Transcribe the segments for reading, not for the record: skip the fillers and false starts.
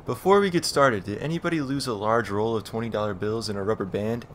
Before we get started, did anybody lose a large roll of $20 bills in a rubber band?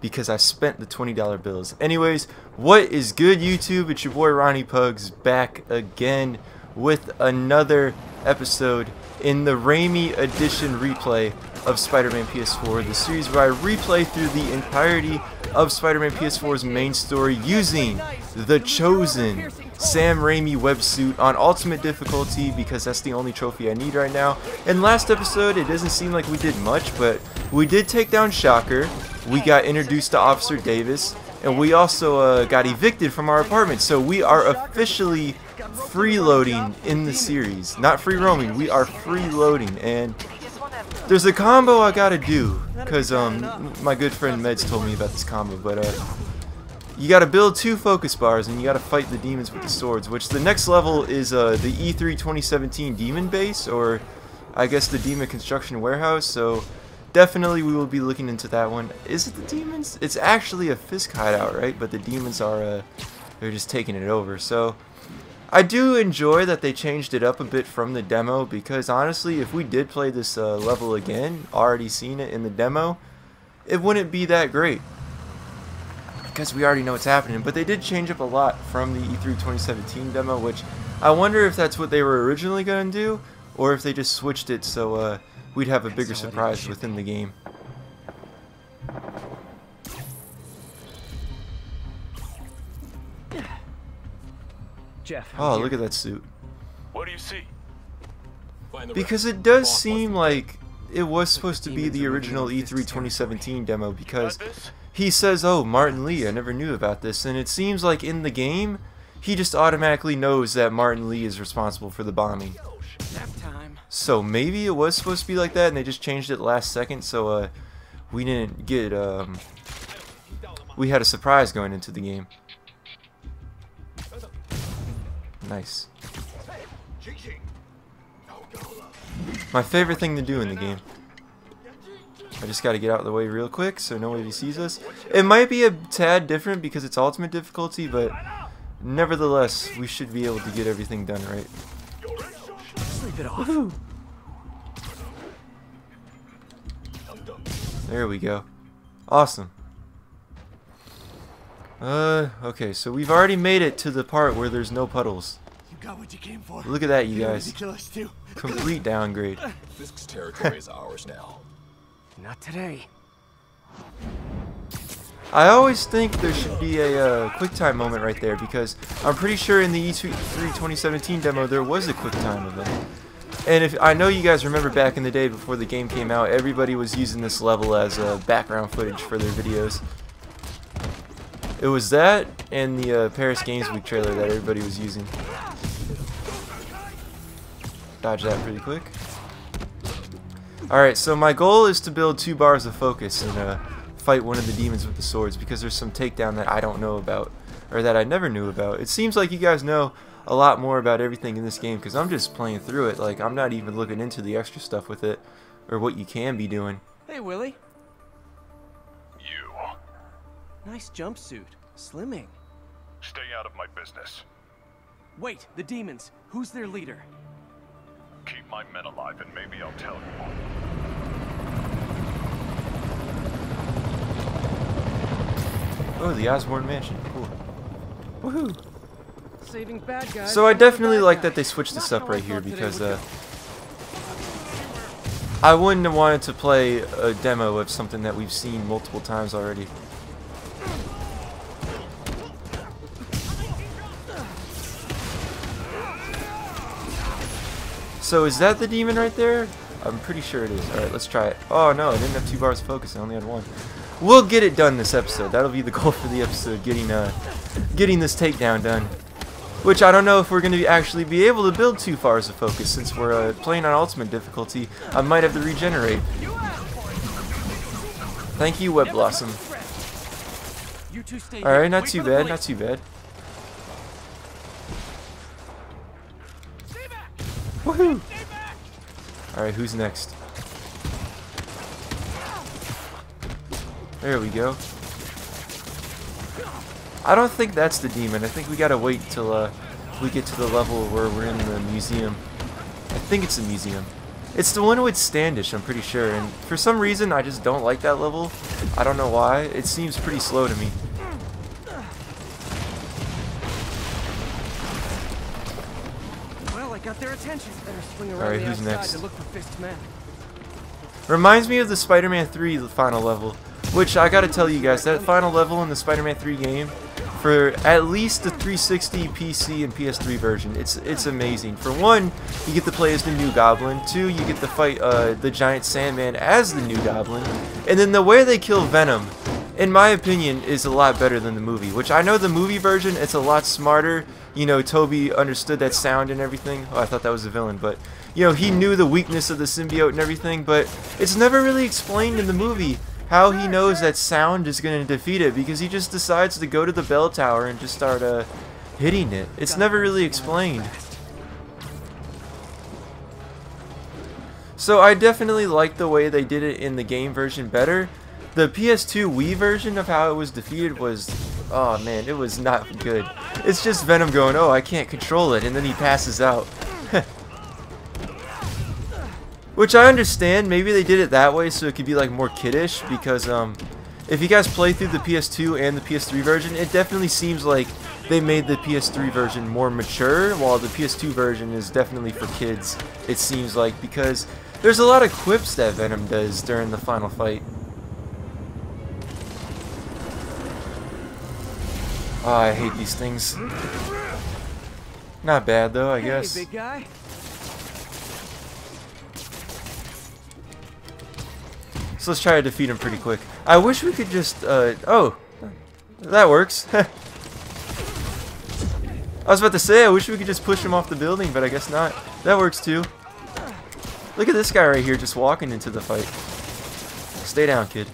Because I spent the $20 bills. Anyways, what is good, YouTube? It's your boy RonnyPugs back again with another episode in the Raimi edition replay of Spider-Man PS4, the series where I replay through the entirety of Spider-Man PS4's main story using the chosen Sam Raimi websuit on ultimate difficulty because that's the only trophy I need right now. In last episode, it doesn't seem like we did much, but we did take down Shocker, we got introduced to Officer Davis, and we also got evicted from our apartment. So we are officially freeloading in the series. Not free roaming, we are freeloading, and there's a combo I gotta do, because my good friend Meds told me about this combo, but you gotta build 2 focus bars and you gotta fight the demons with the swords, which the next level is the E3 2017 demon base, or I guess the demon construction warehouse, so definitely we will be looking into that one. Is it the demons? It's actually a Fisk hideout, right? But the demons are, they're just taking it over, so I do enjoy that they changed it up a bit from the demo, because honestly, if we did play this level again, already seen it in the demo, it wouldn't be that great, because we already know what's happening. But they did change up a lot from the E3 2017 demo, which I wonder if that's what they were originally going to do, or if they just switched it so we'd have a bigger surprise within the game. Jeff, oh, look at that suit. What do you see? Because it does seem like it was supposed to be the original E3 2017 demo, because he says, oh, Martin Lee, I never knew about this, and it seems like in the game, he just automatically knows that Martin Lee is responsible for the bombing. So maybe it was supposed to be like that, and they just changed it last second, so we didn't get, we had a surprise going into the game. Nice. My favorite thing to do in the game. I just gotta get out of the way real quick so nobody sees us. It might be a tad different because it's ultimate difficulty, but nevertheless, we should be able to get everything done right. Sleep it off. There we go. Awesome. Okay, so we've already made it to the part where there's no puddles. You got what you came for. Look at that, you guys. Kill us too. Complete downgrade. Fisk's territory is ours now. Not today. I always think there should be a QuickTime moment right there, because I'm pretty sure in the E3 2017 demo there was a QuickTime event. And if I know you guys remember back in the day before the game came out, everybody was using this level as background footage for their videos. It was that and the Paris Games Week trailer that everybody was using. Dodge that pretty quick. Alright, so my goal is to build 2 bars of focus and fight one of the demons with the swords, because there's some takedown that I don't know about, or that I never knew about. It seems like you guys know a lot more about everything in this game, because I'm just playing through it. Like, I'm not even looking into the extra stuff with it, or what you can be doing. Hey, Willie. You. Nice jumpsuit. Slimming. Stay out of my business. Wait, the demons. Who's their leader? Keep my men alive and maybe I'll tell you. Oh, the Osborn Mansion. Cool. Woohoo! Saving bad guys. So I definitely like that they switched this up right here, because I wouldn't have wanted to play a demo of something that we've seen multiple times already. So is that the demon right there? I'm pretty sure it is. Alright, let's try it. Oh no, I didn't have 2 bars of focus, I only had 1. We'll get it done this episode. That'll be the goal for the episode, getting this takedown done. Which I don't know if we're going to actually be able to build 2 bars of focus, since we're playing on ultimate difficulty. I might have to regenerate. Thank you, Web Blossom. Alright, not too bad, not too bad. Woohoo! Alright, who's next? There we go. I don't think that's the demon. I think we gotta wait till we get to the level where we're in the museum. I think it's a museum. It's the one with Standish, I'm pretty sure, and for some reason I just don't like that level. I don't know why. It seems pretty slow to me. Well, I got their attention. Better swing around Alright, the who's outside next? to look for Fist's men. Reminds me of the Spider-Man 3 final level, which I gotta tell you guys, that final level in the Spider-Man 3 game, for at least the 360, PC, and PS3 version, it's amazing. For one, you get to play as the New Goblin. Two, you get to fight the giant Sandman as the New Goblin. And then the way they kill Venom, in my opinion, is a lot better than the movie. Which I know the movie version, it's a lot smarter. You know, Toby understood that sound and everything. Oh, I thought that was a villain, but you know, he knew the weakness of the symbiote and everything. But it's never really explained in the movie how he knows that sound is going to defeat it, because he just decides to go to the bell tower and just start hitting it. It's never really explained. So I definitely like the way they did it in the game version better. The PS2 Wii version of how it was defeated was, oh man, it was not good. It's just Venom going, oh, I can't control it, and then he passes out. Which I understand, maybe they did it that way so it could be like more kiddish, because if you guys play through the PS2 and the PS3 version, it definitely seems like they made the PS3 version more mature, while the PS2 version is definitely for kids, it seems like, because there's a lot of quips that Venom does during the final fight. Oh, I hate these things. Not bad though, I guess. Hey, big guy. So let's try to defeat him pretty quick. I wish we could just, oh, that works. I was about to say, I wish we could just push him off the building, but I guess not. That works too. Look at this guy right here just walking into the fight. Stay down, kid.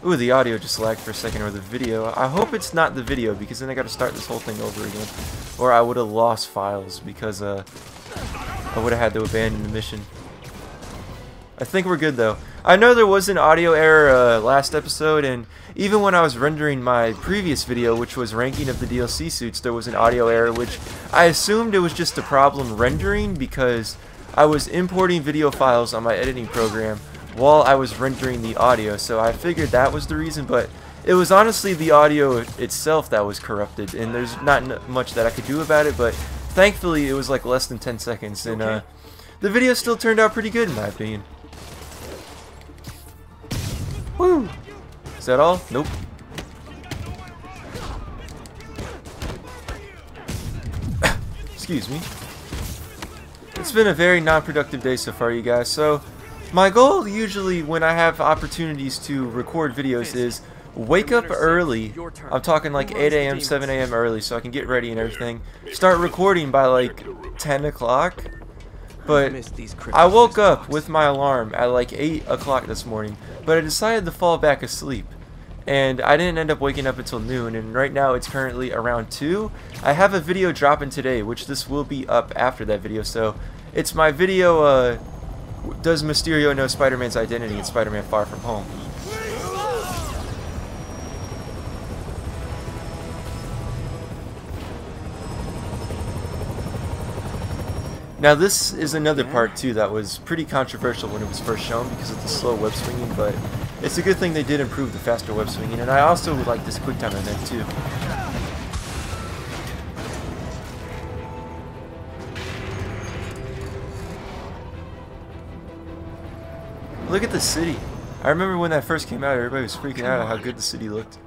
Ooh, the audio just lagged for a second, or the video. I hope it's not the video, because then I gotta start this whole thing over again. Or I would have lost files, because I would have had to abandon the mission. I think we're good though. I know there was an audio error last episode, and even when I was rendering my previous video, which was ranking of the DLC suits, there was an audio error, which I assumed it was just a problem rendering, because I was importing video files on my editing program while I was rendering the audio, so I figured that was the reason. But it was honestly the audio itself that was corrupted, and there's not much that I could do about it, but thankfully it was like less than 10 seconds, and the video still turned out pretty good in my opinion. Woo! Is that all? Nope. Excuse me. It's been a very non-productive day so far, you guys. So, my goal usually when I have opportunities to record videos is wake up early. I'm talking like 8 a.m., 7 a.m. early, so I can get ready and everything. Start recording by like 10 o'clock. But I woke up with my alarm at like 8 o'clock this morning, but I decided to fall back asleep. And I didn't end up waking up until noon, and right now it's currently around 2. I have a video dropping today, which this will be up after that video, so it's my video, Does Mysterio Know Spider-Man's Identity in Spider-Man Far From Home? Now this is another part too that was pretty controversial when it was first shown because of the slow web swinging, but it's a good thing they did improve the faster web swinging, and I also would like this quick time event too. Look at the city. I remember when that first came out, everybody was freaking out at how good the city looked.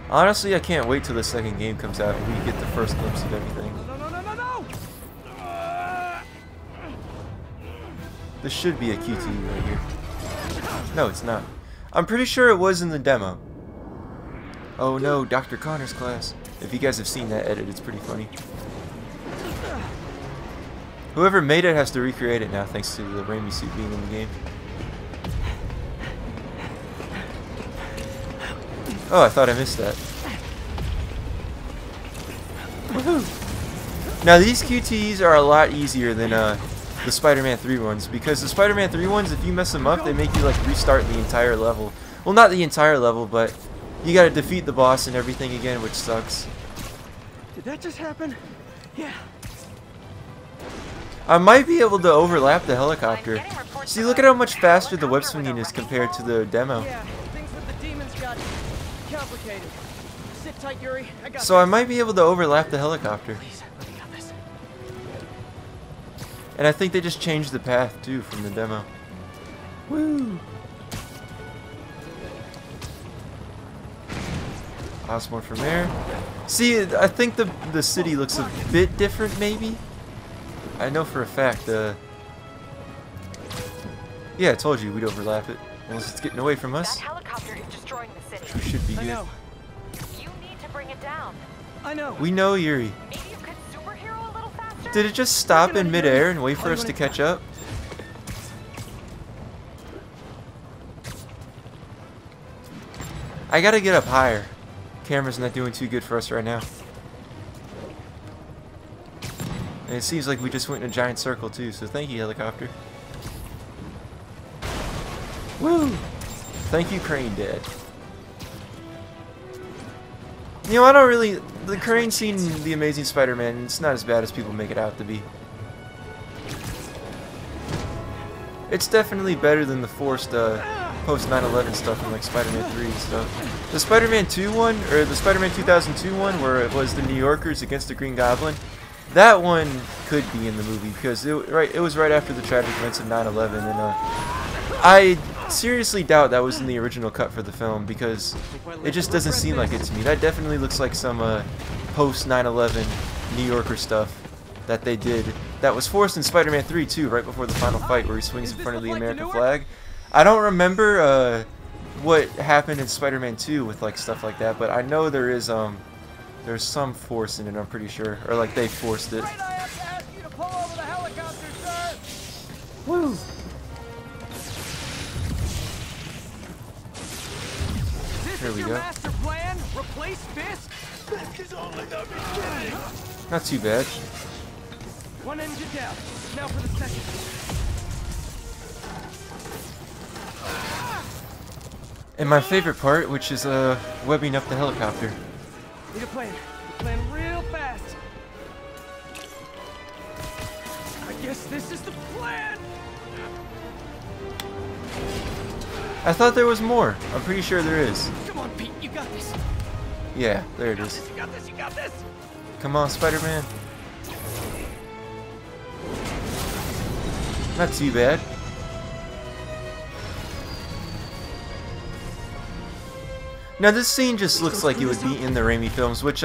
Honestly, I can't wait till the second game comes out and we get the first glimpse of everything. This should be a QTE right here. No, it's not. I'm pretty sure it was in the demo. Oh no, Dr. Connor's class. If you guys have seen that edit, it's pretty funny. Whoever made it has to recreate it now, thanks to the Raimi suit being in the game. Oh, I thought I missed that. Woohoo! Now these QTEs are a lot easier than the Spider-Man 3 ones, because the Spider-Man 3 ones, if you mess them up, they make you like restart the entire level. Well, not the entire level, but you gotta defeat the boss and everything again, which sucks. Did that just happen? Yeah. I might be able to overlap the helicopter. See, look at how much faster the web swinging is compared to the demo. Yeah, things with the demons got complicated. Sit tight, Yuri. I got So I might be able to overlap the helicopter. Please, I really got this. And I think they just changed the path too from the demo. Woo! Osborne from there. See, I think the city looks a bit different, maybe. I know for a fact. Yeah, I told you we'd overlap it. Unless it's getting away from us. That helicopter is destroying the city. We should be I good. know. You need to bring it down. I know. We know, Yuri. Maybe you could superhero a little faster? Did it just stop in midair and wait for us to catch up? I gotta get up higher. Camera's not doing too good for us right now. And it seems like we just went in a giant circle too, so thank you, helicopter. Woo! Thank you, Crane Dad. You know, I don't really... The crane scene in The Amazing Spider-Man, it's not as bad as people make it out to be. It's definitely better than the forced post 9/11 stuff in like Spider-Man 3 and stuff. The Spider-Man 2 one, or the Spider-Man 2002 one, where it was the New Yorkers against the Green Goblin, that one could be in the movie because it was right after the tragic events of 9/11, and I seriously doubt that was in the original cut for the film because it just doesn't seem like it to me. That definitely looks like some post 9/11 New Yorker stuff that they did. That was forced in Spider-Man 3 too, right before the final fight where he swings in front of the American flag. I don't remember what happened in Spider-Man 2 with like stuff like that, but I know there's some force in it, I'm pretty sure, or like they forced it. I have to ask you to pull over the helicopter, sir. Woo! This Here is we your go. master plan? Replace Fisk? Fisk is only the beginning. Not too bad. One engine down. Now for the second. And my favorite part, which is webbing up the helicopter. Need a plan. A plan real fast. I guess this is the plan. I thought there was more. I'm pretty sure there is. Come on, Pete. You got this. Yeah, there it is. You got this. You got this. Come on, Spider-Man. Not too bad. Now this scene just looks like it would be in the Raimi films, which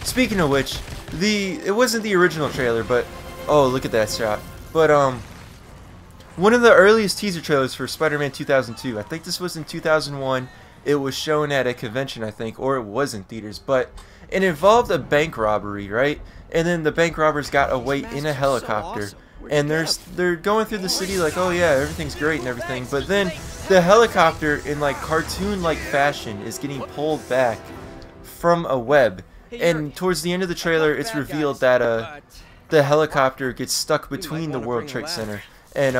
speaking of which, it wasn't the original trailer, but oh, look at that shot. But one of the earliest teaser trailers for Spider-Man 2002. I think this was in 2001. It was shown at a convention, I think, or it was in theaters, but it involved a bank robbery, right? And then the bank robbers got away in a helicopter. And they're going through the city like, oh yeah, everything's great and everything, but then the helicopter in like cartoon-like fashion is getting pulled back from a web, and towards the end of the trailer it's revealed that the helicopter gets stuck between the World Trade Center, and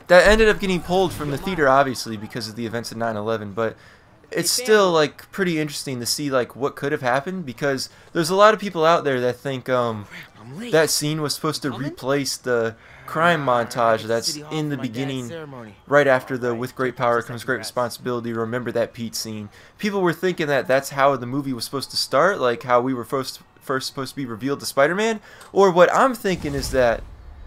that ended up getting pulled from the theater obviously because of the events of 9/11, but it's still like pretty interesting to see like what could have happened, because there's a lot of people out there that think that scene was supposed to replace the crime montage that's in the beginning right after the "with great power comes great responsibility, remember that Pete" scene. People were thinking that that's how the movie was supposed to start, like how we were first supposed to be revealed to Spider-Man, or what I'm thinking is that,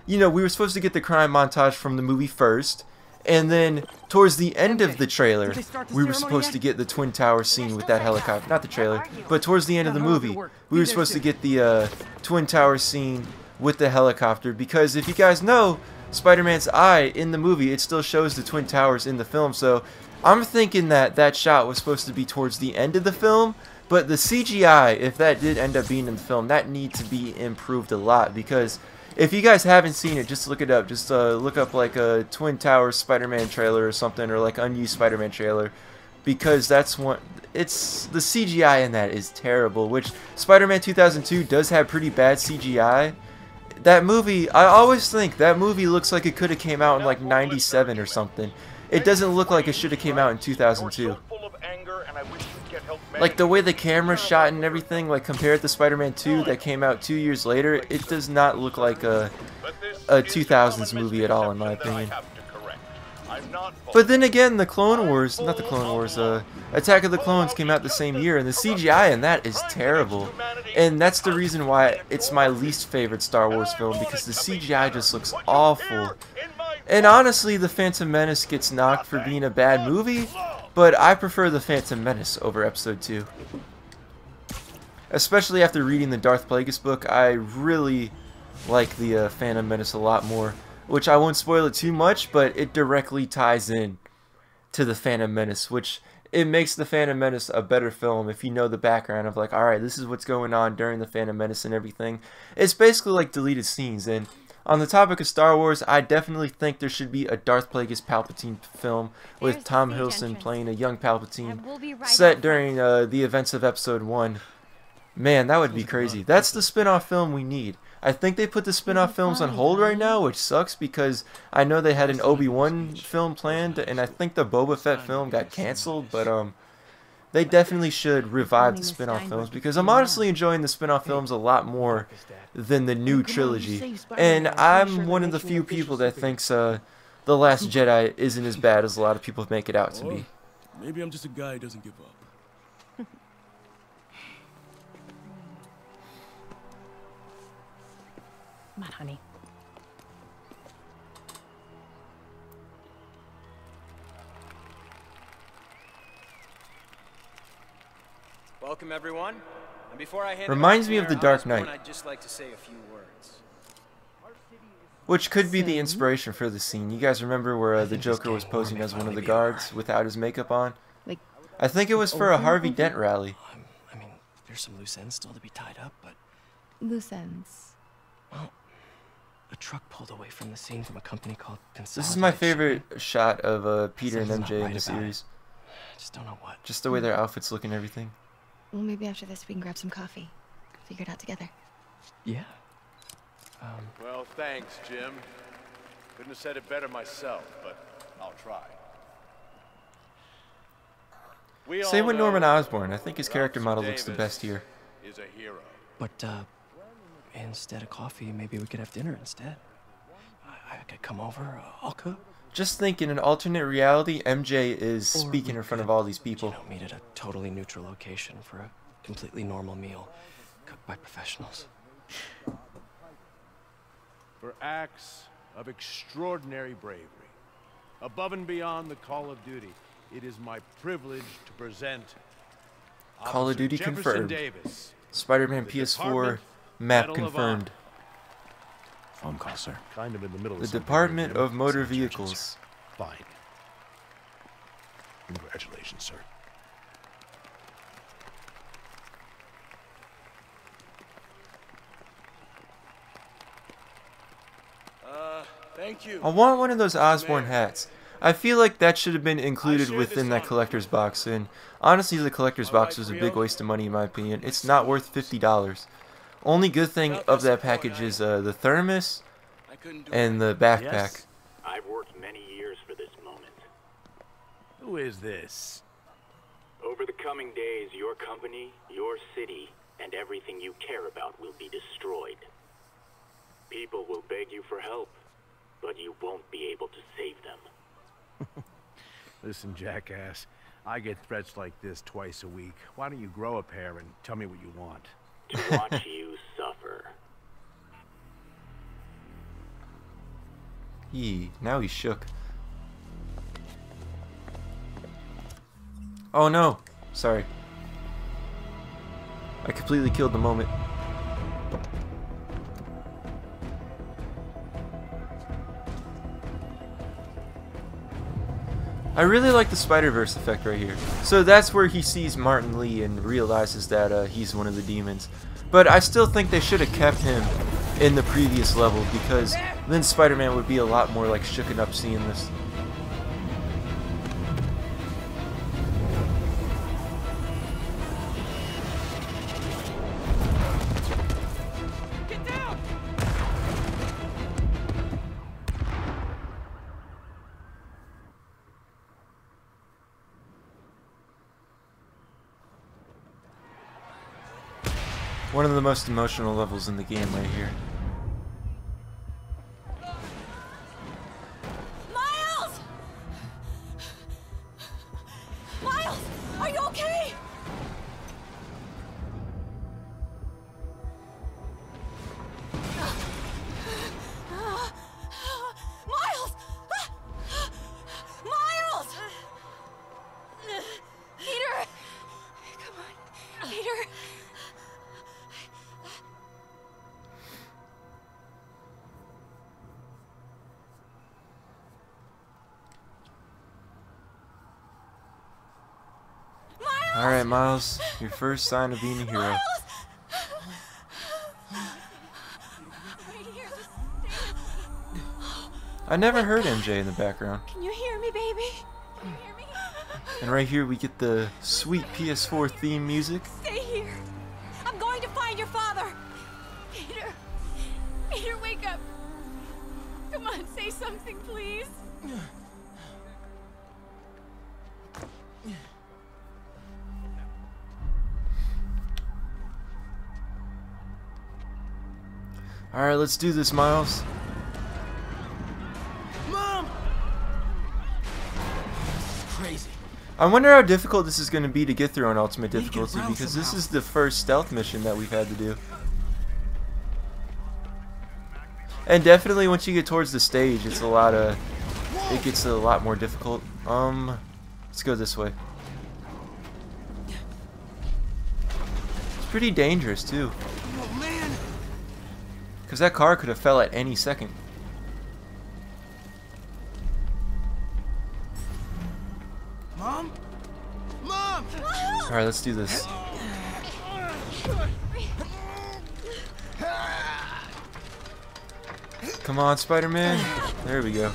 you know, we were supposed to get the crime montage from the movie first, and then towards the end of the trailer we were supposed to get the Twin Towers scene with that helicopter. Not the trailer, but towards the end of the movie we were supposed to get the Twin Towers scene with the helicopter, because if you guys know, Spider-Man's eye in the movie, it still shows the Twin Towers in the film, so I'm thinking that that shot was supposed to be towards the end of the film. But the CGI, if that did end up being in the film, that needs to be improved a lot, because if you guys haven't seen it, just look it up. Just look up like a Twin Towers Spider-Man trailer or something, or like unused Spider-Man trailer, because that's one. It's the CGI in that is terrible. Which Spider-Man 2002 does have pretty bad CGI. That movie, I always think that movie looks like it could have came out in like '97 or something. It doesn't look like it should have came out in 2002. like the way the camera shot and everything, like compared to Spider-Man 2 that came out 2 years later, it does not look like a 2000s movie at all, in my opinion. But then again, the Clone Wars, not the Clone Wars, Attack of the Clones came out the same year, and the CGI in that is terrible. And that's the reason why it's my least favorite Star Wars film, because the CGI just looks awful. And honestly, The Phantom Menace gets knocked for being a bad movie, but I prefer The Phantom Menace over Episode 2. Especially after reading the Darth Plagueis book, I really like the Phantom Menace a lot more. Which I won't spoil it too much, but it directly ties in to the Phantom Menace, which it makes the Phantom Menace a better film if you know the background of like, alright, this is what's going on during the Phantom Menace and everything. It's basically like deleted scenes. And on the topic of Star Wars, I definitely think there should be a Darth Plagueis Palpatine film with Tom Hiddleston playing a young Palpatine set during the events of Episode 1. Man, that would be crazy. That's the spin-off film we need. I think they put the spin-off films on hold right now, which sucks because I know they had an Obi-Wan film planned, and I think the Boba Fett film got canceled, but they definitely should revive the spin-off films because I'm honestly enjoying the spin-off films a lot more than the new trilogy. And I'm one of the few people that thinks The Last Jedi isn't as bad as a lot of people make it out to be. Maybe I'm just a guy who doesn't give up. Come on, honey. Welcome, everyone. And before I hand Reminds me of The Dark Knight, I'd just like to say a few words. which could be the inspiration for the scene. You guys remember where the Joker was posing as one of the guards without his makeup on? Like, I think it was for a Harvey Dent rally. I mean, there's some loose ends still to be tied up, but... loose ends. Well, a truck pulled away from the scene from a company called Consolidated. This is my favorite shot of Peter and MJ in the series. I just don't know what. Just the way their outfits look and everything. Well, maybe after this we can grab some coffee. Figure it out together. Yeah. Well, thanks, Jim. Couldn't have said it better myself, but I'll try. Same with Norman Osborn. I think his character model looks the best here. Is a hero. But, instead of coffee, maybe we could have dinner instead. I could come over, I'll cook. Just think, in an alternate reality, MJ is speaking in front of all these people. You know, meet at a totally neutral location for a completely normal meal, cooked by professionals. For acts of extraordinary bravery, above and beyond the call of duty, it is my privilege to present Call of Duty Jefferson confirmed. Davis, Spider-Man the PS4 Department map Medal of confirmed. Phone call, sir. kind of in the middle of The something Department here, of Motor Jim. Vehicles. Fine. Congratulations, sir. Thank you. I want one of those Osborn hats. I feel like that should have been included within that collector's box, and honestly the collector's box was a big waste of money in my opinion. It's not worth $50. Only good thing of that package is the thermos and the backpack. Yes? I've worked many years for this moment. Who is this? Over the coming days, your company, your city, and everything you care about will be destroyed. People will beg you for help, but you won't be able to save them. Listen, jackass, I get threats like this twice a week. Why don't you grow a pair and tell me what you want? To watch you suffer. Now he's shook. Oh no, sorry. I completely killed the moment. I really like the Spider-Verse effect right here. So that's where he sees Martin Lee and realizes that he's one of the demons. But I still think they should have kept him in the previous level, because then Spider-Man would be a lot more like shooken up seeing this. Get down! One of the most emotional levels in the game right here. Miles! Miles, are you okay? Miles! Miles! Peter! Come on, Peter. Alright, Miles, your first sign of being a hero. Right here. I never heard MJ in the background. Can you hear me, baby? Can you hear me? And right here we get the sweet PS4 theme music. Stay here. I'm going to find your father. Peter. Peter, wake up. Come on, say something, please. Alright, let's do this, Miles. Mom! Crazy. I wonder how difficult this is going to be to get through on Ultimate Difficulty, because this is the first stealth mission that we've had to do. And definitely once you get towards the stage, it's it gets a lot more difficult. Let's go this way. It's pretty dangerous too. Oh, man! Because that car could have fell at any second. Mom? Mom! Alright, let's do this. Come on, Spider-Man. There we go.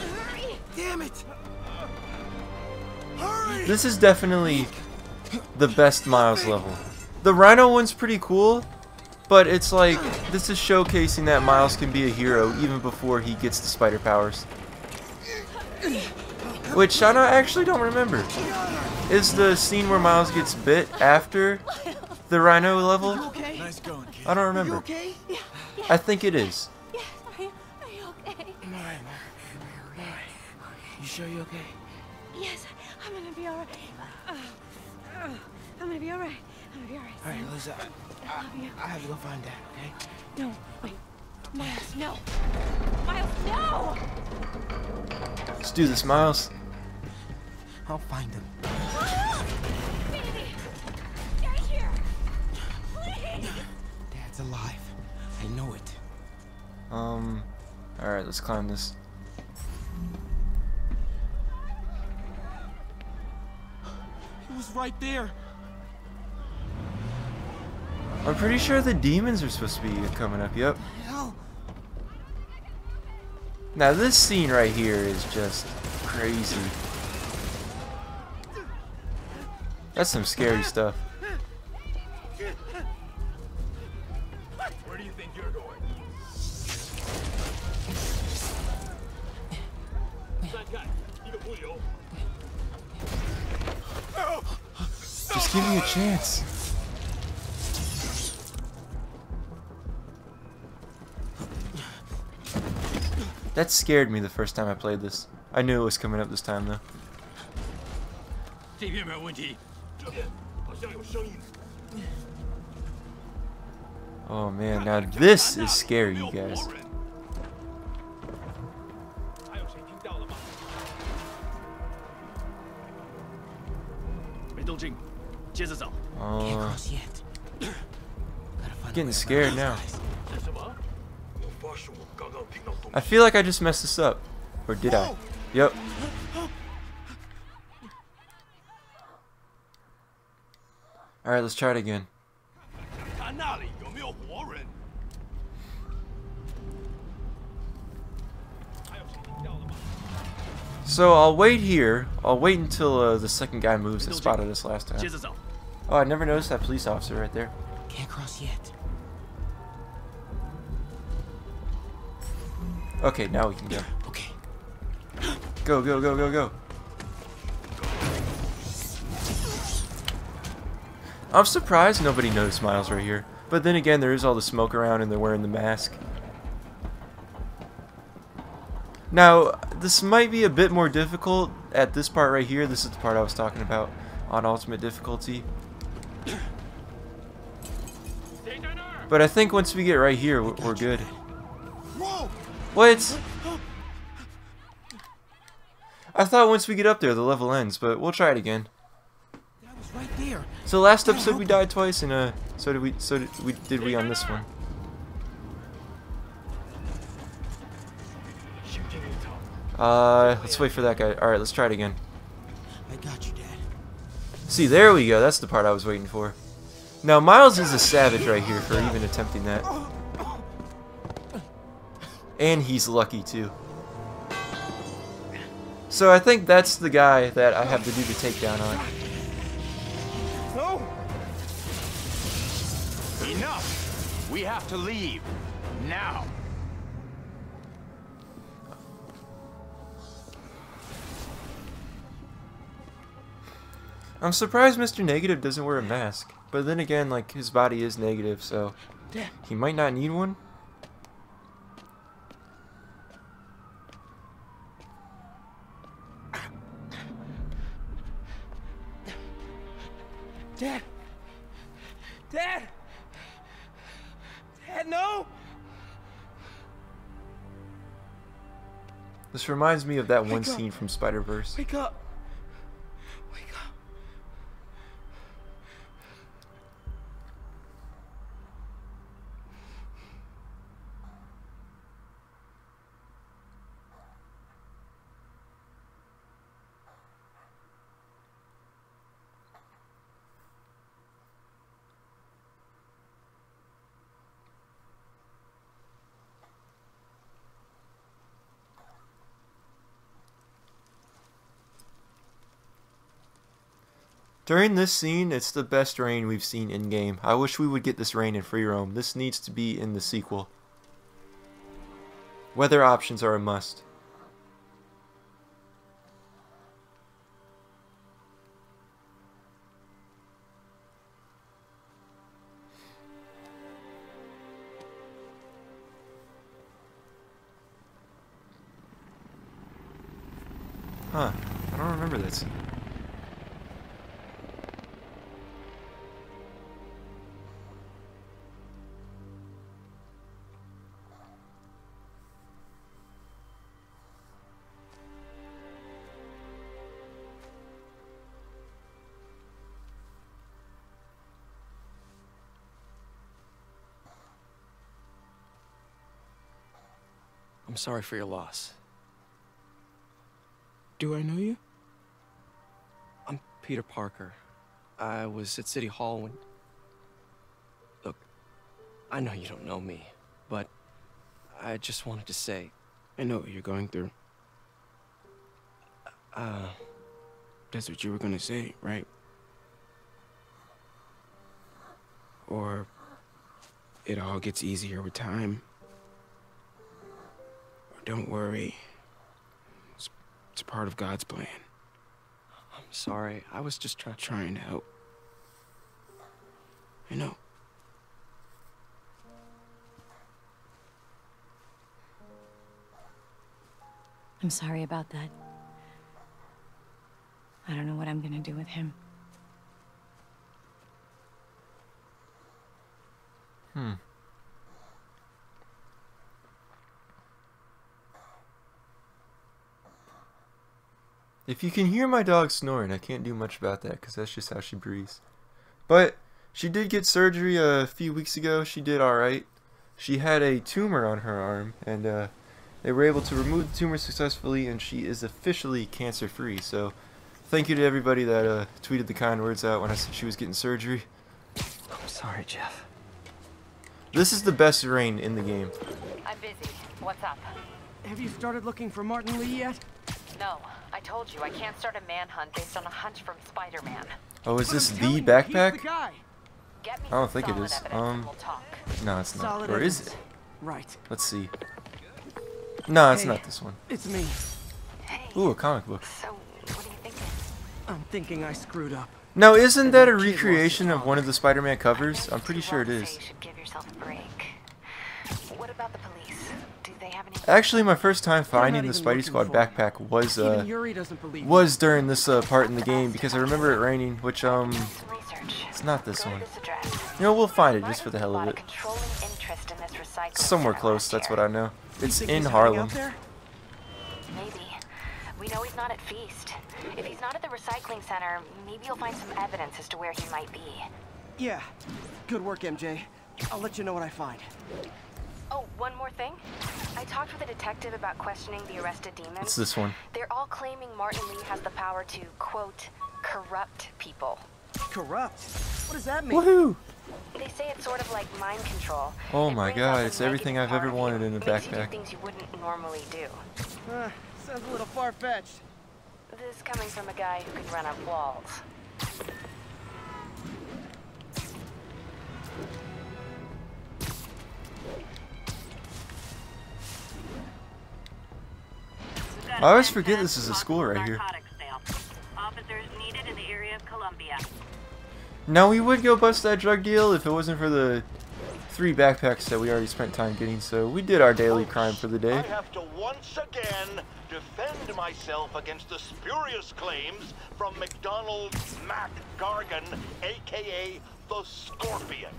Damn it! Hurry! This is definitely the best Miles level. The Rhino one's pretty cool, but it's like, this is showcasing that Miles can be a hero even before he gets the spider powers. Which I actually don't remember. Is the scene where Miles gets bit after the Rhino level? Okay. Nice going, kid. I don't remember. You okay? Yeah. I think it is. Yes, are you okay? I'm alright. You sure you okay? Yes, I'm gonna be alright. I'm gonna be alright. I'm gonna be alright. Alright, Lisa. I love you. I have to go find Dad, okay? No, wait. Miles, no. Miles, no! Let's do this, Miles. I'll find him. Baby! Stay here! Please! Dad's alive. I know it. Alright, let's climb this. He was right there. I'm pretty sure the demons are supposed to be coming up, yep. Hell. Now this scene right here is just crazy. That's some scary stuff. Where do you think you're going? Just give me a chance. That scared me the first time I played this. I knew it was coming up this time though. Oh man, now this is scary, you guys. Can't cross yet. Gotta find Getting a way scared around now. these guys. I feel like I just messed this up. Or did I? Yep. Alright, let's try it again. So I'll wait here. I'll wait until the second guy moves that spotted us last time. Oh, I never noticed that police officer right there. Can't cross yet. Okay, now we can go. Okay. Go, go, go, go, go. I'm surprised nobody noticed Miles right here. But then again, there is all the smoke around and they're wearing the mask. Now, this might be a bit more difficult at this part right here. This is the part I was talking about on ultimate difficulty. But I think once we get right here, we're good. What? I thought once we get up there, the level ends, but we'll try it again. That was right there. So last episode we died twice, and so did we on this one. Let's wait for that guy. All right, let's try it again. I got you, Dad. See, there we go. That's the part I was waiting for. Now, Miles is a savage right here for even attempting that. And he's lucky, too. So I think that's the guy that I have to do the takedown on. No! Enough! We have to leave. Now! I'm surprised Mr. Negative doesn't wear a mask. But then again, like, his body is negative, so he might not need one. Dad! Dad! Dad, no! This reminds me of that one Wake up. scene from Spider-Verse. Wake up! Wake up! During this scene, it's the best rain we've seen in-game. I wish we would get this rain in free roam. This needs to be in the sequel. Weather options are a must. Huh. I don't remember that scene. I'm sorry for your loss. Do I know you? I'm Peter Parker. I was at City Hall when... Look, I know you don't know me, but I just wanted to say... I know what you're going through. That's what you were gonna say, right? Or it all gets easier with time. Or don't worry. It's part of God's plan. I'm sorry. I was just Trying to help. I know. I'm sorry about that. I don't know what I'm gonna do with him. If you can hear my dog snoring, I can't do much about that because that's just how she breathes. But she did get surgery a few weeks ago. She did alright. She had a tumor on her arm, and they were able to remove the tumor successfully, and she is officially cancer-free. So thank you to everybody that tweeted the kind words out when I said she was getting surgery. I'm sorry, Jeff. This is the best rain in the game. I'm busy. What's up? Have you started looking for Martin Lee yet? No, I told you I can't start a manhunt based on a hunch from Spider-Man. Oh, is this I'm the telling you, backpack? he's the guy. Get me I don't some think it solid is. evidence and we'll talk. No, it's not. Solid Or is evidence. it? Right. Let's see. No, it's Hey. not this one. It's me. Hey, Ooh, a comic book. so what are you thinking? I'm thinking I screwed up. Now, isn't that a recreation of one of the Spider-Man covers? I'm pretty sure it is. You should give yourself a break. What about the police? Do they have any? Actually, my first time finding the even Spidey looking Squad for backpack Even Yuri doesn't believe me. was during this part in the game because I remember it raining, which Some research. it's not this Go to one. this address. You know, we'll find it just for the hell of Martin's it. got a controlling interest in this recycling Somewhere center close, last that's year. what I know. You It's think in he's hiding Harlem. out there? Maybe. We know he's not at Feast. If he's not at the recycling center, maybe you'll find some evidence as to where he might be. Yeah. Good work, MJ. I'll let you know what I find. Oh, one more thing. I talked with a detective about questioning the arrested demons. It's this one. They're all claiming Martin Lee has the power to, quote, corrupt people. Corrupt? What does that mean? Woohoo! They say it's sort of like mind control. Oh It my brings god, out it's the everything negative I've ever part of you, wanted in a makes you do backpack. things you wouldn't normally do. Sounds a little far-fetched. This coming from a guy who can run up walls. I always forget this is a school right here. Officers needed in the area of Columbia. Now, we would go bust that drug deal if it wasn't for the 3 backpacks that we already spent time getting, so we did our daily crime for the I day. have to once again defend myself against the spurious claims from McDonald Mac Gargan, aka the Scorpion.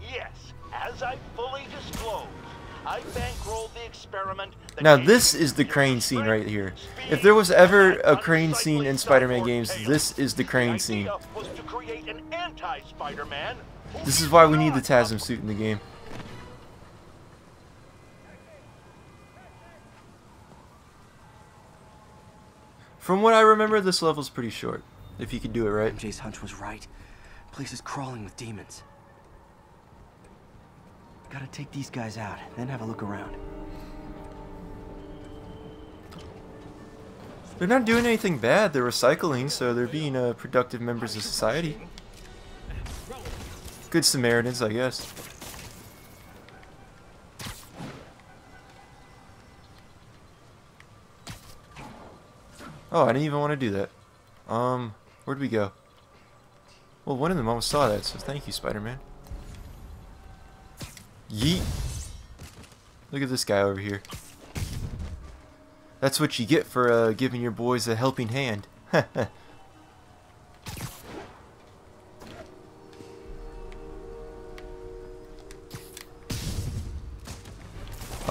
Yes, as I fully disclosed, I bankrolled the experiment. Now, this is the crane scene right here. If there was ever a crane scene in Spider-Man games, this is the crane scene. Was to create an anti-Spider-Man. This is why we need the TASM suit in the game. From what I remember, this level's pretty short, if you could do it right. MJ's hunch was right. Place is crawling with demons. Gotta take these guys out, then have a look around. They're not doing anything bad, they're recycling, so they're being productive members of society. Good Samaritans, I guess. Oh, I didn't even want to do that. Where'd we go? Well, one of them almost saw that, so thank you, Spider-Man. Yeet! Look at this guy over here. That's what you get for giving your boys a helping hand.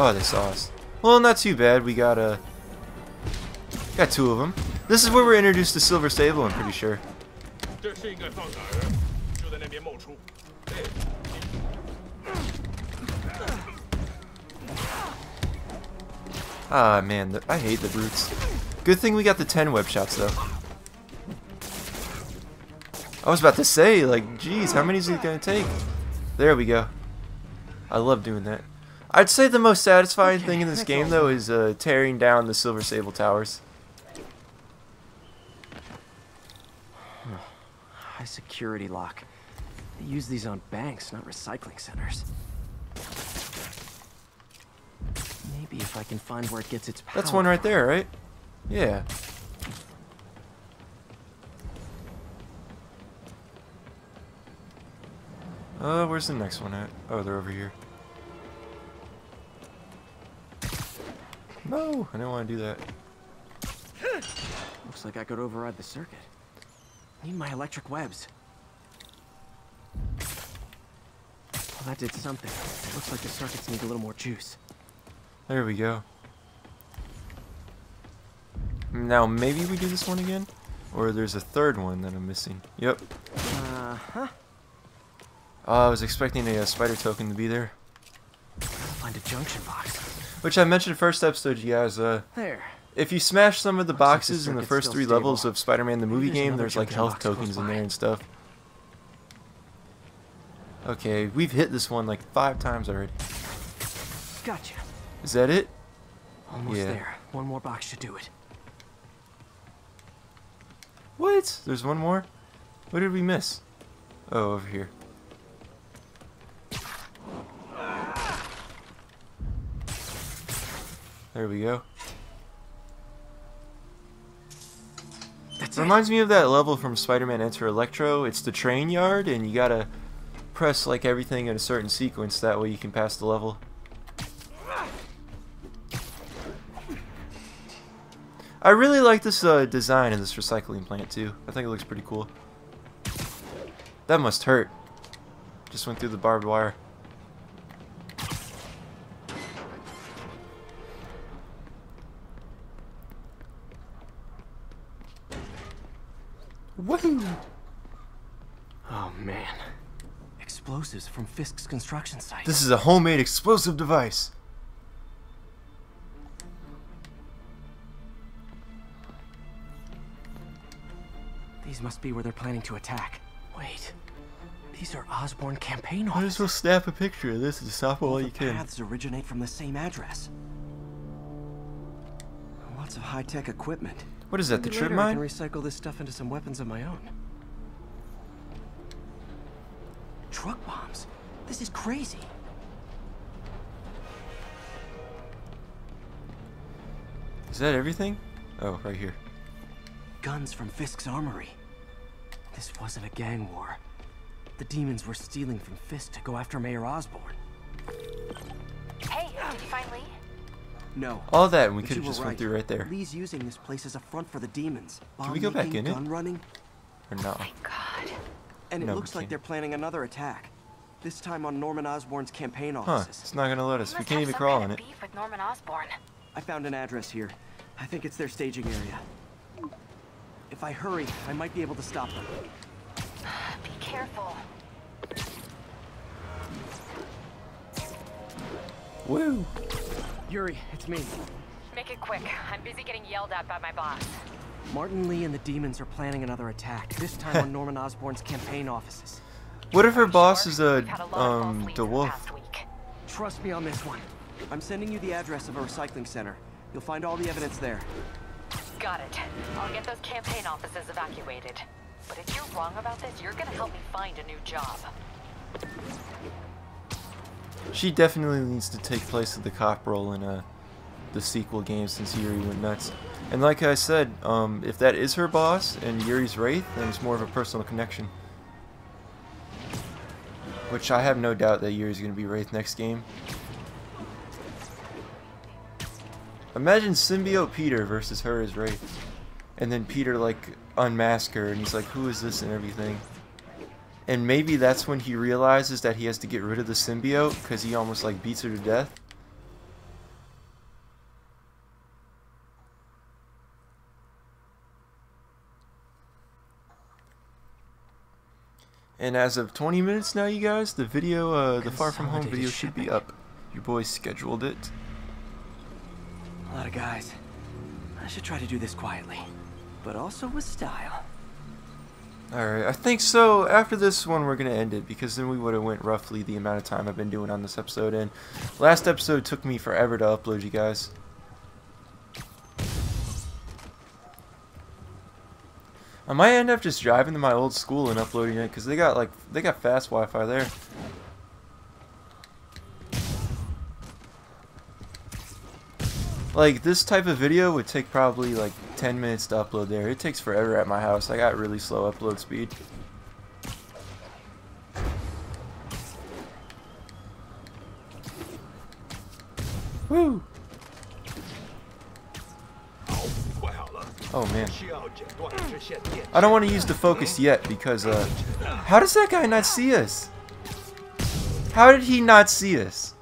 Oh, they saw us. Well, not too bad. We got 2 of them. This is where we're introduced to Silver Sable, I'm pretty sure. Ah, man, I hate the brutes. Good thing we got the 10 web shots, though. I was about to say, like, geez, how many is it gonna take? There we go. I love doing that. I'd say the most satisfying thing in this game, though, is tearing down the Silver Sable towers. High security lock. They use these on banks, not recycling centers. Maybe if I can find where it gets its power. That's one right there, right? Yeah. Where's the next one at? Oh, they're over here. No, I didn't want to do that. Looks like I could override the circuit. Need my electric webs. Well, that did something. Looks like the circuits need a little more juice. There we go. Now, maybe we do this one again? Or there's a third one that I'm missing. Yep. Uh-huh. I was expecting a spider token to be there. Find a junction box. Which I mentioned first episode, you guys. There. If you smash some of the boxes in the circuit's first still 3 stable. levels of Spider-Man the movie There's game, another there's like junction health box close tokens in by. there and stuff. Okay, we've hit this one like 5 times already. Gotcha. Is that it? Almost Yeah. there. One more box should do it. What? There's one more? What did we miss? Oh, over here. There we go. That's Reminds me of that level from Spider-Man Enter Electro. It's the train yard, and you gotta press like everything in a certain sequence. That way you can pass the level. I really like this design in this recycling plant too. I think it looks pretty cool. That must hurt. Just went through the barbed wire. Woohoo! Oh man. Explosives from Fisk's construction site. This is a homemade explosive device. These must be where they're planning to attack. Wait. These are Osborn campaign Might offices. as well snap a picture of this and stop while you can. Paths originate from the same address. Lots of high-tech equipment. What is that, the Maybe trip later I mine? can recycle this stuff into some weapons of my own. Truck bombs? This is crazy. Is that everything? Oh, right here. Guns from Fisk's armory. This wasn't a gang war. The demons were stealing from Fisk to go after Mayor Osborn. Hey, did you find Lee? No. All that, and we but could have you were just went through right there. Lee's using this place as a front for the demons. Can we go back in it? Gun running. Or no? God. And it No, looks we like can't. they're planning another attack. This time on Norman Osborn's campaign Huh, offices. it's not gonna let us. We Must can't have even some crawl kind on of it. beef with Norman Osborn. I found an address here. I think it's their staging area. If I hurry, I might be able to stop them. Be careful. Woo! Yuri, it's me. Make it quick. I'm busy getting yelled at by my boss. Martin Lee and the demons are planning another attack. This time on Norman Osborn's campaign offices. What if her boss is We've had a lot of false leads the in wolf? past week. Trust me on this one. I'm sending you the address of a recycling center. You'll find all the evidence there. Got it. I'll get those campaign offices evacuated. But if you're wrong about this, you're gonna help me find a new job. She definitely needs to take place of the cop role in the sequel game since Yuri went nuts. And like I said, if that is her boss and Yuri's Wraith, then it's more of a personal connection. Which I have no doubt that Yuri's going to be Wraith next game. Imagine Symbiote Peter versus her as Wraith. And then Peter like unmask her and he's like, who is this and everything. And maybe that's when he realizes that he has to get rid of the symbiote because he almost like beats her to death. And as of 20 minutes now, you guys, the video, the Far From Home video should be up. Your boy scheduled it. A lot of guys. I should try to do this quietly, but also with style. Alright, I think so. After this one, we're going to end it, because then we would have went roughly the amount of time I've been doing on this episode. And last episode took me forever to upload, you guys. I might end up just driving to my old school and uploading it, because they got fast Wi-Fi there. Like, this type of video would take probably like 10 minutes to upload there. It takes forever at my house. I got really slow upload speed. Woo! Oh man. I don't want to use the focus yet because, how does that guy not see us? How did he not see us?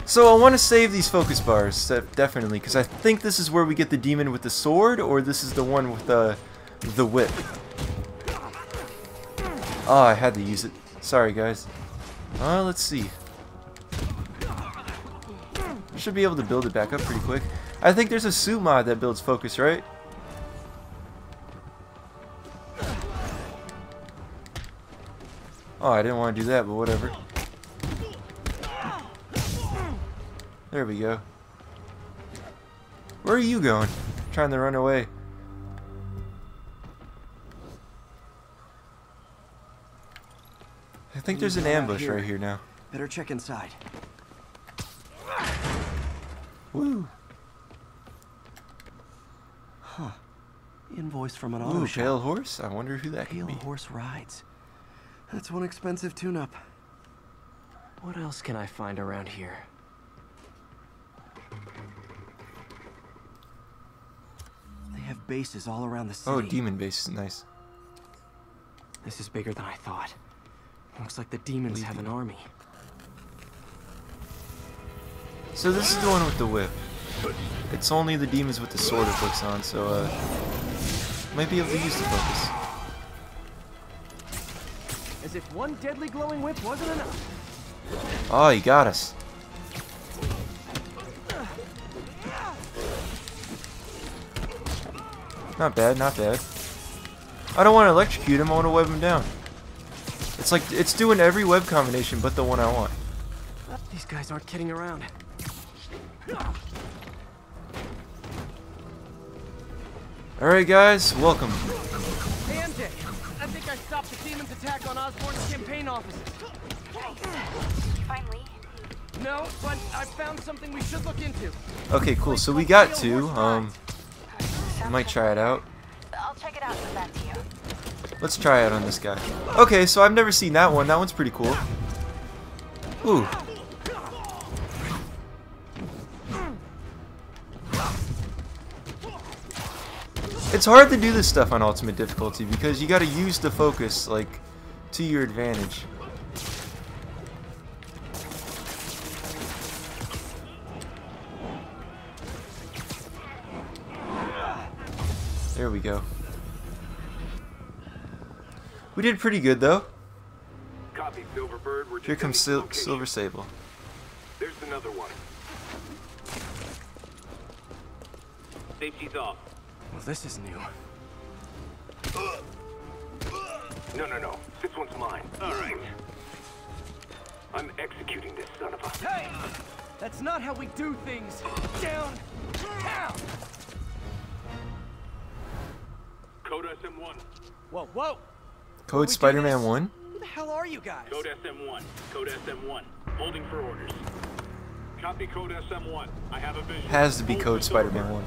So I want to save these focus bars, definitely, because I think this is where we get the demon with the sword, or this is the one with the whip. Oh, I had to use it. Sorry, guys. Let's see. I should be able to build it back up pretty quick. I think there's a suit mod that builds focus, right? Oh, I didn't want to do that, but whatever. There we go. Where are you going? Trying to run away. I think there's an ambush right here now. Better check inside. Woo. Huh. Invoice from an auto Ooh, shop. Pale Horse? I wonder who that could be. Pale Horse Rides. That's one expensive tune-up. What else can I find around here? They have bases all around the city. Oh, demon base. Nice. This is bigger than I thought. Looks like the demons have an army. So this is the one with the whip. It's only the demons with the sword it looks on, so might be able to use the focus. As if one deadly glowing whip wasn't enough. Oh, he got us. Not bad, not bad. I don't want to electrocute him, I want to web him down. It's like, it's doing every web combination but the one I want. These guys aren't kidding around. Alright guys, welcome. Hey MJ, I think I stopped the demon's attack on Osborn's campaign offices. Nice. You find Lee? No, but I found something we should look into. Okay, cool, so we got two, I might try it out. I'll check it out and get back to you. Let's try it on this guy. Okay, so I've never seen that one, that one's pretty cool. Ooh. It's hard to do this stuff on ultimate difficulty because you gotta use the focus, like, to your advantage. There we go. We did pretty good though. Copy, Silverbird. We're Here comes Silver Sable. There's another one. Safety's off. Well, this is new. No. This one's mine. All right. I'm executing this son of a... Hey! That's not how we do things. Down! Code SM1. Whoa! Code Spider-Man 1? Who the hell are you guys? Code SM1. Code SM1. Holding for orders. Copy Code SM1. I have a vision. Has to be Code Spider-Man 1.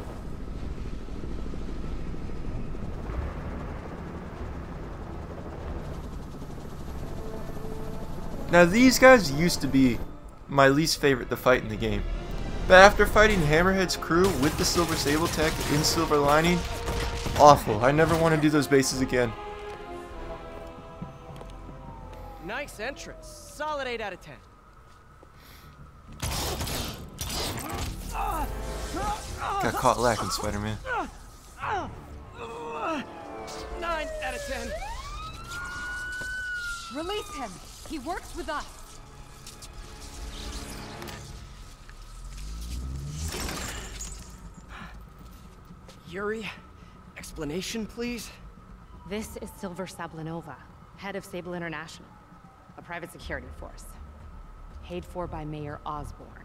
Now these guys used to be my least favorite to fight in the game. But after fighting Hammerhead's crew with the Silver Sable tech in Silver Lining, awful. I never want to do those bases again. Nice entrance. Solid 8 out of 10. Got caught lacking, Spider-Man. 9 out of 10. Release him. He works with us. Yuri, explanation, please? This is Silver Sablinova, head of Sable International, a private security force. Paid for by Mayor Osborn.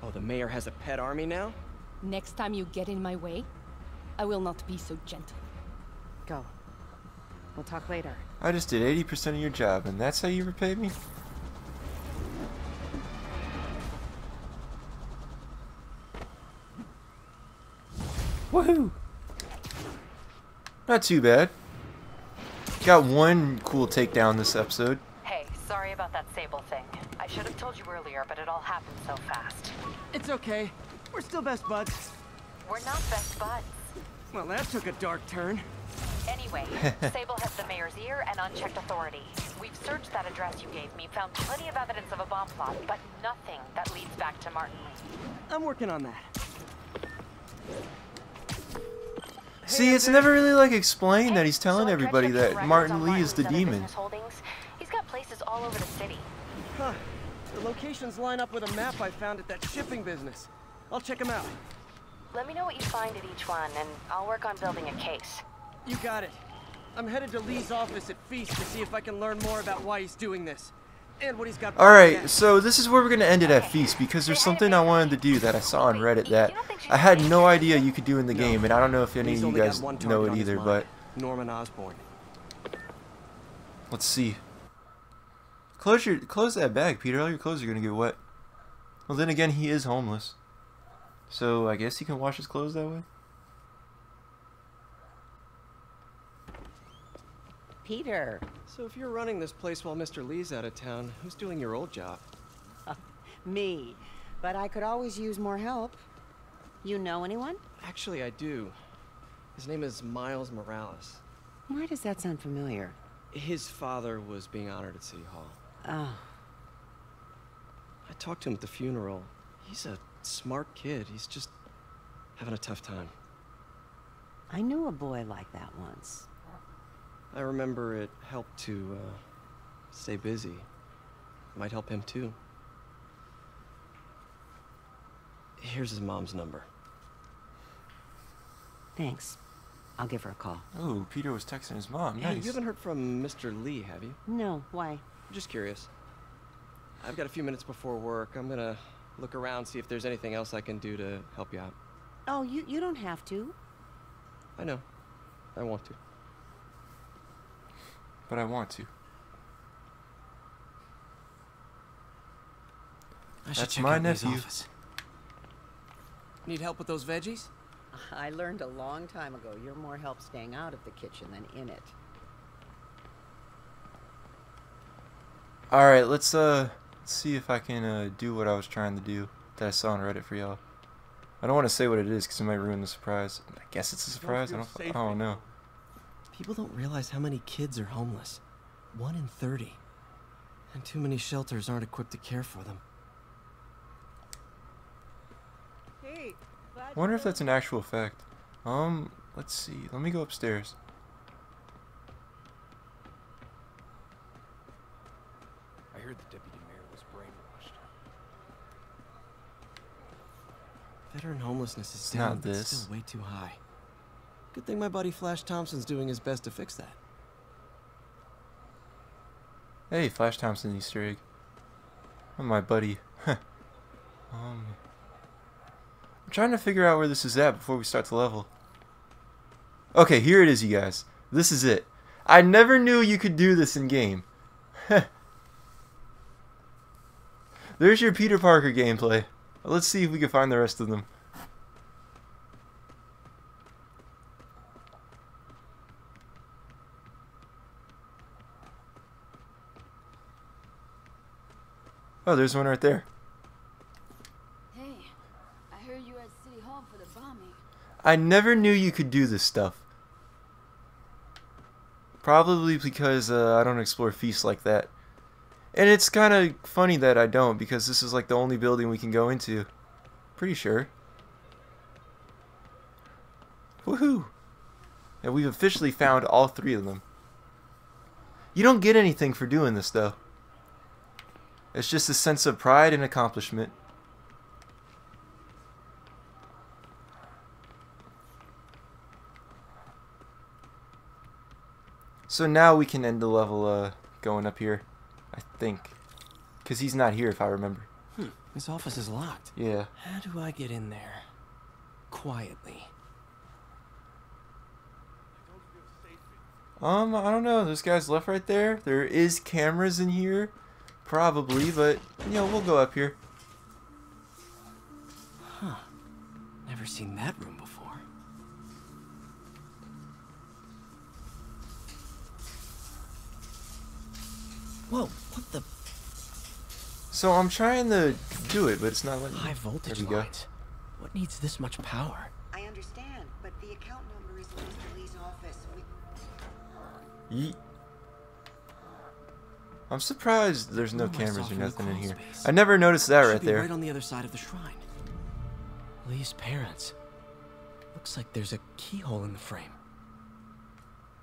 Oh, the mayor has a pet army now? Next time you get in my way, I will not be so gentle. Go. We'll talk later. I just did 80% of your job, and that's how you repay me? Woohoo! Not too bad. Got one cool takedown this episode. Hey, sorry about that Sable thing. I should have told you earlier, but it all happened so fast. It's okay. We're still best buds. We're not best buds. Well, that took a dark turn. Anyway, Sable has the mayor's ear and unchecked authority. We've searched that address you gave me, found plenty of evidence of a bomb plot, but nothing that leads back to Martin Lee. I'm working on that. See, it's never really like explained that he's telling everybody that Martin Lee is the demon. He's got places all over the city. Huh. The locations line up with a map I found at that shipping business. I'll check them out. Let me know what you find at each one, and I'll work on building a case. You got it. I'm headed to Lee's office at Feast to see if I can learn more about why he's doing this. And what he's got. Alright, so this is where we're going to end it at Feast, because there's something I wanted to do that I saw on Reddit that I had no idea you could do in the game, and I don't know if any of you guys know it either, but... Norman Osborn. Let's see. Close that bag, Peter. All your clothes are going to get wet. Well, then again, he is homeless. So I guess he can wash his clothes that way? Peter. So if you're running this place while Mr. Lee's out of town, who's doing your old job? Me. But I could always use more help. You know anyone? Actually, I do. His name is Miles Morales. Why does that sound familiar? His father was being honored at City Hall. Oh. I talked to him at the funeral. He's a smart kid. He's just having a tough time. I knew a boy like that once. I remember it helped to, stay busy. Might help him, too. Here's his mom's number. Thanks. I'll give her a call. Oh, Peter was texting his mom. Hey, Nice. you haven't heard from Mr. Lee, have you? No, why? I'm just curious. I've got a few minutes before work. I'm gonna look around, see if there's anything else I can do to help you out. Oh, you don't have to. I know. I want to. But I want to. That's my nephew. Need help with those veggies? I learned a long time ago you're more help staying out of the kitchen than in it. Alright, let's see if I can do what I was trying to do that I saw on Reddit for y'all. I don't want to say what it is because it might ruin the surprise. I guess it's a surprise. I don't know. People don't realize how many kids are homeless. 1 in 30. And too many shelters aren't equipped to care for them. Hey, I wonder if that's an actual fact. Let's see. Let me go upstairs. I heard the deputy mayor was brainwashed. Veteran homelessness is It's down, not but this. still way too high. Good thing my buddy Flash Thompson's doing his best to fix that. Hey, Flash Thompson Easter egg. Oh, my buddy. I'm trying to figure out where this is at before we start to level. Okay, here it is, you guys. This is it. I never knew you could do this in game. There's your Peter Parker gameplay. Let's see if we can find the rest of them. Oh, there's one right there. Hey, I heard you were at City Hall for the bombing. I never knew you could do this stuff. Probably because I don't explore feasts like that. And it's kind of funny that I don't, because this is like the only building we can go into. Pretty sure. Woohoo! And we've officially found all 3 of them. You don't get anything for doing this, though. It's just a sense of pride and accomplishment. So now we can end the level going up here, I think. Because he's not here, if I remember. His office is locked. Yeah. How do I get in there? Quietly. I don't know. Those guys left right there. There is cameras in here. Probably, but, you know, we'll go up here. Huh. Never seen that room before. Whoa, what the? So I'm trying to do it, but it's not letting me. High voltage There we go. lines. What needs this much power? I understand, but the account number is in Mr. Lee's office. Yeet. I'm surprised there's no Who am I cameras or softening the nothing in crawl here. space? I never noticed that Should right be there. right on the other side of the shrine. Lee's parents. Looks like there's a keyhole in the frame.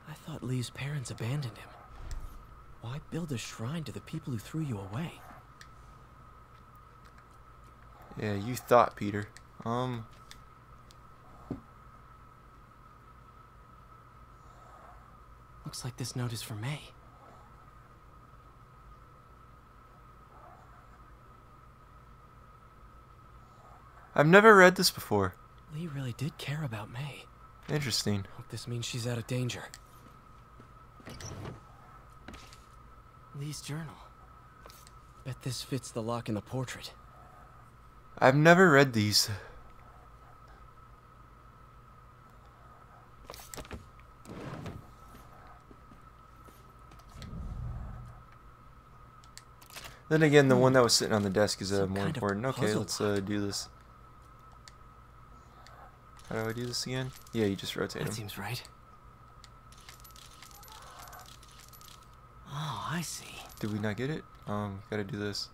I thought Lee's parents abandoned him. Why build a shrine to the people who threw you away? Yeah, you thought, Peter. Looks like this note is for May. I've never read this before. Lee really did care about May. Interesting. Hope this means she's out of danger. Lee's journal. Bet this fits the lock in the portrait. I've never read these. Then again, the one that was sitting on the desk is more kind of important. Okay, puzzle let's do this. How do I do this again? Yeah, you just rotate That them. seems right. Oh, I see. Did we not get it? Gotta do this.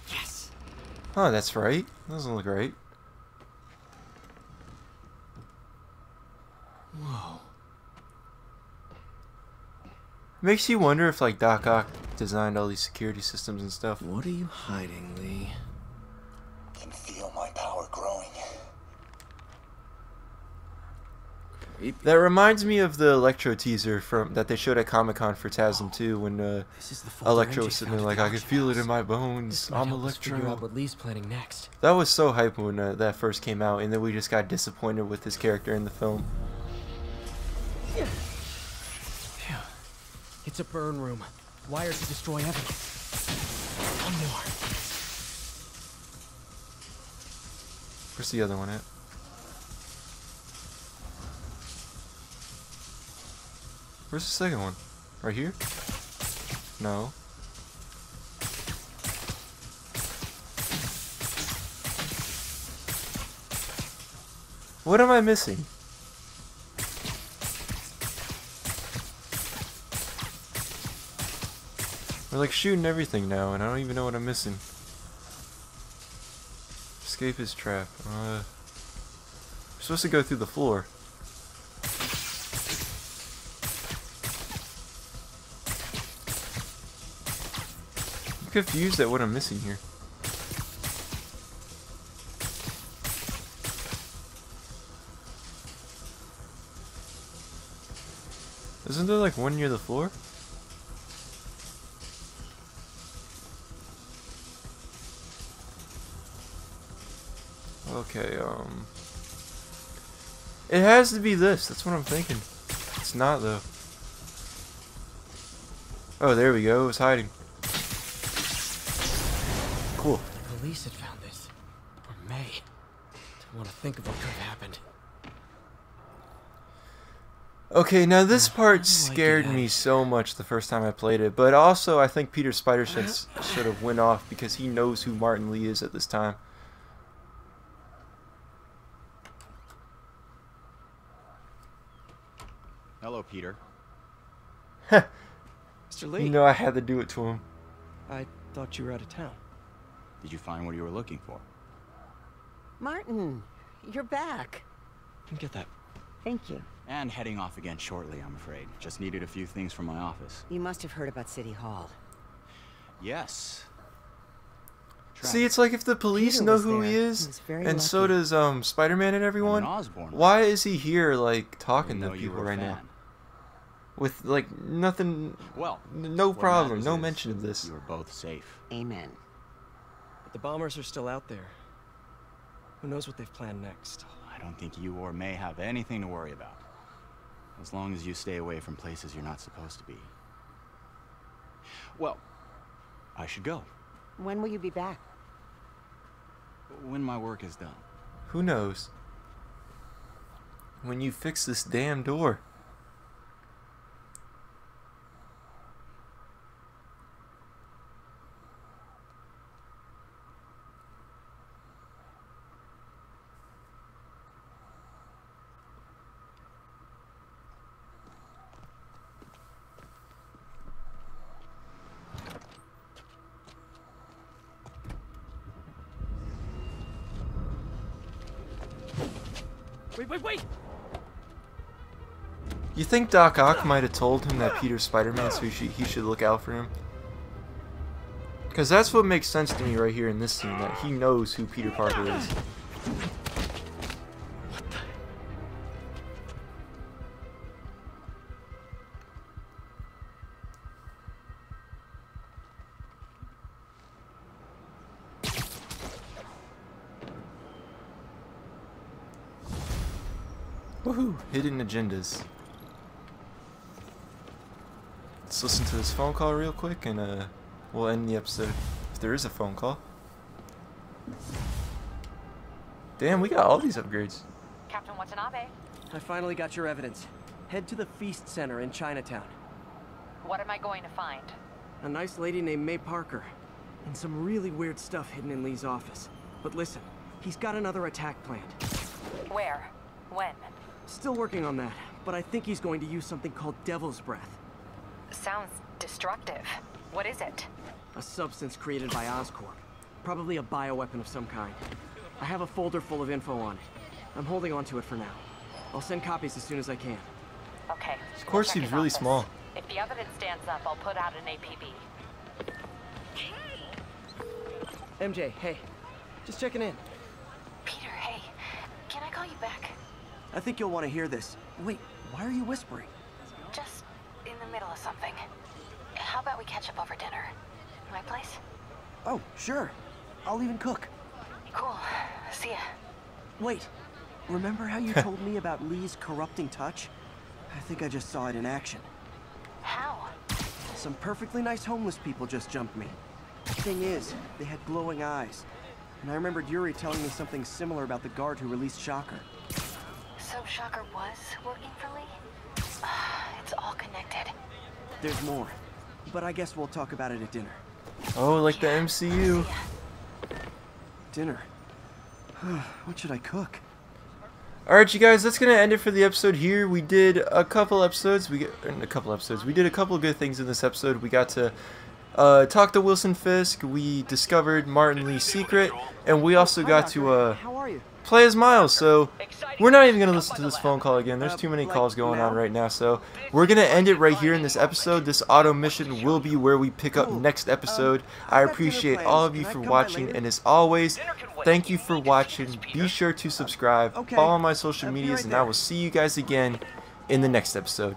Yes. Oh, that's right. Doesn't look right. Whoa. Makes you wonder if like Doc Ock designed all these security systems and stuff. What are you hiding, Lee? Can feel my power growing. That reminds me of the Electro teaser from that they showed at Comic-Con for TASM 2 when Electro was sitting there like, I can feel it in my bones. I'm Electro. Figure out what Lee's planning next. That was so hype when that first came out, and then we just got disappointed with his character in the film. Phew. It's a burn room. Wires to destroy evidence. One more. Where's the other one at? Where's the second one? Right here? No. What am I missing? We're like shooting everything now, and I don't even know what I'm missing. Escape his trap. We're supposed to go through the floor. I'm confused at what I'm missing here. Isn't there like one near the floor? Okay, it has to be this. That's what I'm thinking. It's not though. Oh, there we go. It was hiding. Cool. The police had found this. Or may. Don't want to think of what could have happened. Okay, now this part scared me so much the first time I played it, but also I think Peter Spidersense should have went off because he knows who Martin Lee is at this time. Hello, Peter. Mr. Lee. You know I had to do it to him. I thought you were out of town. Did you find what you were looking for? Martin, you're back. Get that. Thank you. And heading off again shortly, I'm afraid. Just needed a few things from my office. You must have heard about City Hall. Yes. See, it's like if the police know who he is, and so does Spider-Man and everyone, why is he here, like, talking to people right now? With, like, nothing, well, no problem, no mention of this. You were both safe. Amen. But the bombers are still out there. Who knows what they've planned next? I don't think you or May have anything to worry about. As long as you stay away from places you're not supposed to be. Well, I should go. When will you be back? When my work is done. Who knows? When you fix this damn door. Wait! You think Doc Ock might have told him that Peter's Spider-Man, so he should look out for him? Because that's what makes sense to me right here in this scene, that he knows who Peter Parker is. Woohoo! Hidden agendas. Let's listen to this phone call real quick and we'll end the episode. If there is a phone call. Damn, we got all these upgrades. Captain Watanabe, I finally got your evidence. Head to the Feast Center in Chinatown. What am I going to find? A nice lady named May Parker. And some really weird stuff hidden in Lee's office. But listen, he's got another attack planned. Where? When? Still working on that, but I think he's going to use something called Devil's Breath. Sounds destructive. What is it? A substance created by Oscorp. Probably a bioweapon of some kind. I have a folder full of info on it. I'm holding on to it for now. I'll send copies as soon as I can. Okay. This course seems really small. If the evidence stands up, I'll put out an APB. MJ, hey. Just checking in. Peter, hey. Can I call you back? I think you'll want to hear this. Wait, why are you whispering? Just in the middle of something. How about we catch up over dinner? My place? Oh, sure. I'll even cook. Cool. See ya. Wait. Remember how you told me about Lee's corrupting touch? I think I just saw it in action. How? Some perfectly nice homeless people just jumped me. The thing is, they had glowing eyes. And I remembered Yuri telling me something similar about the guard who released Shocker. So Shocker was working for Lee? It's all connected. There's more. But I guess we'll talk about it at dinner. Oh, like the MCU. Dinner. What should I cook? Alright, you guys, that's gonna end it for the episode here. We did a couple episodes. We did a couple of good things in this episode. We got to talk to Wilson Fisk. We discovered Martin Lee's secret, and we also got to play as Miles. So we're not even gonna listen to this phone call again. There's too many calls going on right now. So we're gonna end it right here in this episode. This auto mission will be where we pick up next episode. I appreciate all of you for watching, and as always, thank you for watching. Be sure to subscribe, follow my social medias, and I will see you guys again in the next episode.